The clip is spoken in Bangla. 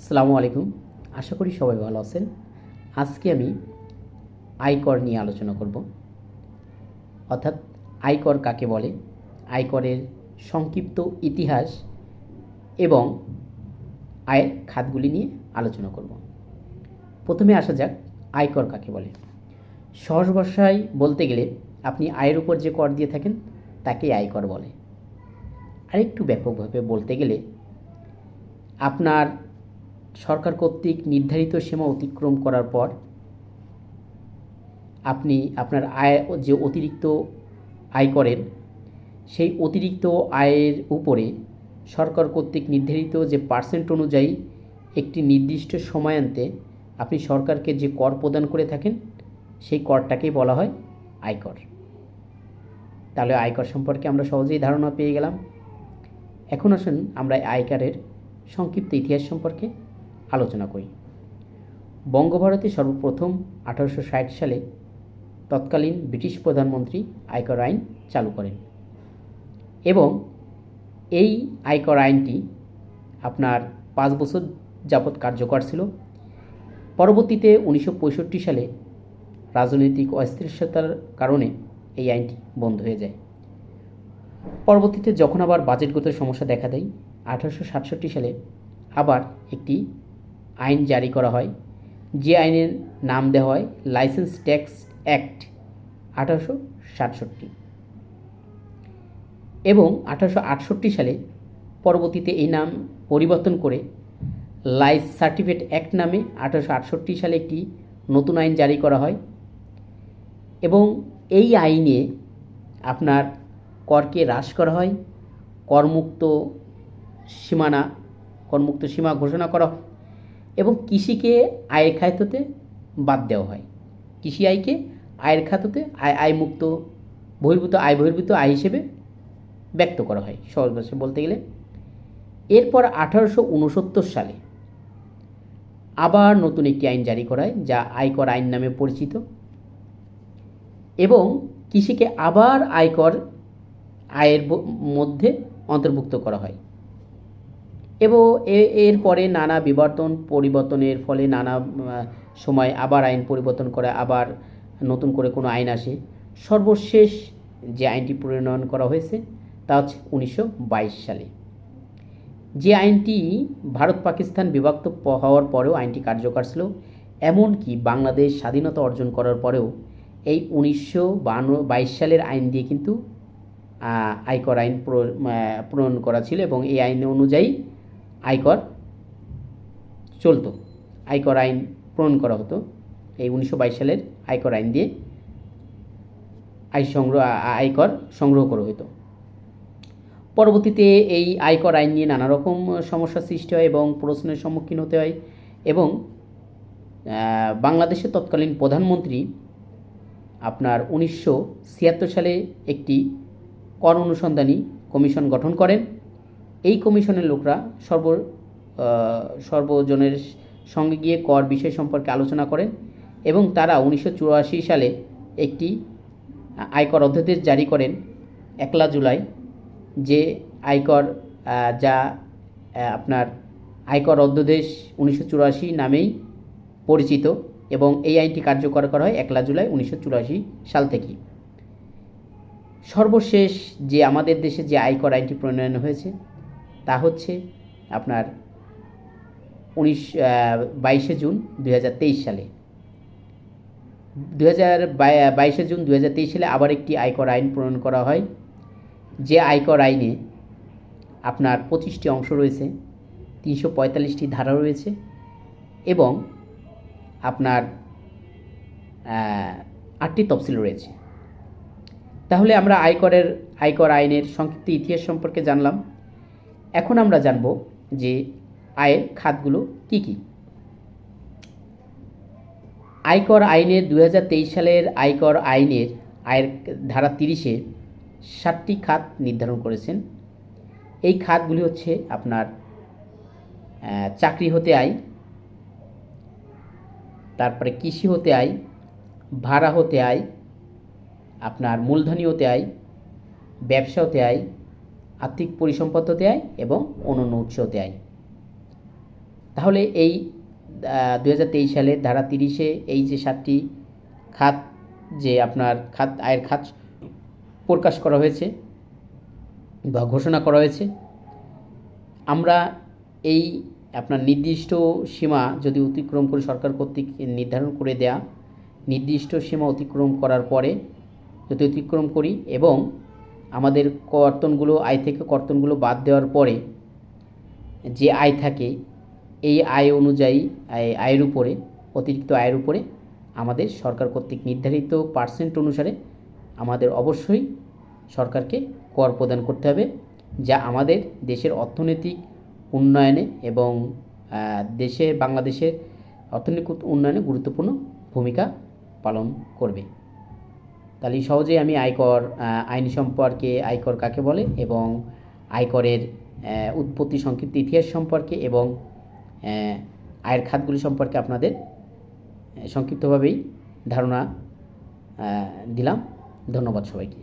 আসসালামু আলাইকুম। আশা করি সবাই ভালো আছেন। আজকে আমি আয়কর নিয়ে আলোচনা করব, অর্থাৎ আয়কর কাকে বলে, আয়করের সংক্ষিপ্ত ইতিহাস এবং আয়ের খাতগুলি নিয়ে আলোচনা করব। প্রথমে আসা যাক আয়কর কাকে বলে। সহজ ভাষায় বলতে গেলে আপনি আয়ের উপর যে কর দিয়ে থাকেন তাকেই আয়কর বলে। আরেকটু ব্যাপকভাবে বলতে গেলে আপনার সরকার কর্তৃক নির্ধারিত সীমা অতিক্রম করার পর আপনি আপনার আয় যে অতিরিক্ত আয় করেন, সেই অতিরিক্ত আয়ের উপরে সরকার কর্তৃক নির্ধারিত যে পার্সেন্ট অনুযায়ী একটি নির্দিষ্ট সময়ান্তে আপনি সরকারকে যে কর প্রদান করে থাকেন সেই করটাকেই বলা হয় আয়কর। তাহলে আয়কর সম্পর্কে আমরা সহজেই ধারণা পেয়ে গেলাম। এখন আসুন আমরা আয়করের সংক্ষিপ্ত ইতিহাস সম্পর্কে আলোচনা করি। বঙ্গভারতে সর্বপ্রথম 1860 সালে তৎকালীন ব্রিটিশ প্রধানমন্ত্রী আয়কর আইন চালু করেন এবং এই আয়কর আইনটি আপনার 5 বছর যাবৎ কার্যকর ছিল। পরবর্তীতে 1965 সালে রাজনৈতিক অস্থিরতার কারণে এই আইনটি বন্ধ হয়ে যায়। পরবর্তীতে যখন আবার বাজেটগত সমস্যা দেখা দেয়, 1867 সালে আবার একটি আইন জারি করা হয়, যে আইনের নাম দেওয়া হয় লাইসেন্স ট্যাক্স অ্যাক্ট 1867 এবং 1868 সালে পরবর্তীতে এই নাম পরিবর্তন করে লাইসেন্স সার্টিফিকেট অ্যাক্ট নামে 1868 সালে একটি নতুন আইন জারি করা হয় এবং এই আইনে আপনার করকে হ্রাস করা হয়, করমুক্ত সীমা ঘোষণা করা হয় এবং কৃষিকে আয়ের খাততে বাদ দেওয়া হয়। কৃষি আয়কে আয়ের খাততে বহির্ভূত আয় হিসেবে ব্যক্ত করা হয়, সহজ ভাষায় বলতে গেলে। এরপর 1869 সালে আবার নতুন একটি আইন জারি করা হয়, যা আয়কর আইন নামে পরিচিত এবং কৃষিকে আবার আয়ের মধ্যে অন্তর্ভুক্ত করা হয় এবং এরপরে নানা পরিবর্তনের ফলে নানা সময় আবার আইন পরিবর্তন করে আবার নতুন করে কোনো আইন আসে। সর্বশেষ যে আইনটি প্রণয়ন করা হয়েছে তা হচ্ছে 1922 সালে, যে আইনটি ভারত পাকিস্তান বিভক্ত হওয়ার পরেও আইনটি কার্যকর ছিল। এমনকি বাংলাদেশ স্বাধীনতা অর্জন করার পরেও এই 1922 সালের আইন দিয়ে কিন্তু আয়কর আইন প্রণয়ন করা ছিল এবং এই আইন অনুযায়ী আয়কর চলত। আয়কর আইন প্রণয়ন করা হতো এই 1922 সালের আয়কর আইন দিয়ে আয়কর সংগ্রহ করা হতো। পরবর্তীতে এই আয়কর আইন নিয়ে নানা রকম সমস্যার সৃষ্টি হয় এবং প্রশ্নের সম্মুখীন হতে হয় এবং বাংলাদেশের তৎকালীন প্রধানমন্ত্রী আপনার 1976 সালে একটি কর অনুসন্ধানী কমিশন গঠন করেন। এই কমিশনের লোকরা সর্বজনের সঙ্গে গিয়ে কর বিষয় সম্পর্কে আলোচনা করেন এবং তারা 1984 সালে একটি আয়কর অধ্যাদেশ জারি করেন 1 জুলাই, যে আয়কর আপনার আয়কর অধ্যাদেশ 1984 নামেই পরিচিত এবং এই আইনটি কার্যকর করা হয় 1 জুলাই 1984 সাল থেকে। সর্বশেষ যে আমাদের দেশে যে আয়কর আইনটি প্রণয়ন হয়েছে তা হচ্ছে আপনার 22 জুন 2023 সালে। 22 জুন 2023 সালে আবার একটি আয়কর আইন প্রণয়ন করা হয়, যে আয়কর আইনে আপনার 25টি অংশ রয়েছে, 345টি ধারা রয়েছে এবং আপনার 8টি তফসিল রয়েছে। তাহলে আমরা আয়কর আইনের সংক্ষিপ্ত ইতিহাস সম্পর্কে জানলাম। এখন আমরা জানব যে আয়ের খাতগুলো কি কি। আয়কর আইনের 2023 সালের আয়কর আইনের আয়ের ধারা 30-এ 7টি খাত নির্ধারণ করেছেন। এই খাতগুলি হচ্ছে আপনার চাকরি হতে আয়, তারপরে কৃষি হতে আয়, ভাড়া হতে আয়, আপনার মূলধনী হতে আয়, ব্যবসা হতে আয়, আর্থিক পরিসম্পদ হতে আয় এবং অন্যান্য উৎস হতে আয়। তাহলে এই 2023 সালের ধারা 30-এ এই যে 7টি খাত, যে আপনার আয়ের খাত প্রকাশ করা হয়েছে বা ঘোষণা করা হয়েছে, আমরা এই আপনার নির্দিষ্ট সীমা যদি অতিক্রম করে, সরকার কর্তৃক নির্ধারণ করে দেয়া নির্দিষ্ট সীমা অতিক্রম করার পরে যদি অতিক্রম করি এবং আমাদের কর্তনগুলো, আয় থেকে কর্তনগুলো বাদ দেওয়ার পরে যে আয় থাকে, এই আয় অনুযায়ী আয়ের উপরে, অতিরিক্ত আয়ের উপরে আমাদের সরকার কর্তৃক নির্ধারিত পার্সেন্ট অনুসারে আমাদের অবশ্যই সরকারকে কর প্রদান করতে হবে, যা আমাদের দেশের অর্থনৈতিক উন্নয়নে এবং বাংলাদেশের অর্থনৈতিক উন্নয়নে গুরুত্বপূর্ণ ভূমিকা পালন করবে। তাহলে সহজেই আমি আইন সম্পর্কে, আয়কর কাকে বলে এবং আয়করের উৎপত্তি, সংক্ষিপ্ত ইতিহাস সম্পর্কে এবং আয়ের খাতগুলি সম্পর্কে আপনাদের সংক্ষিপ্তভাবেই ধারণা দিলাম। ধন্যবাদ সবাইকে।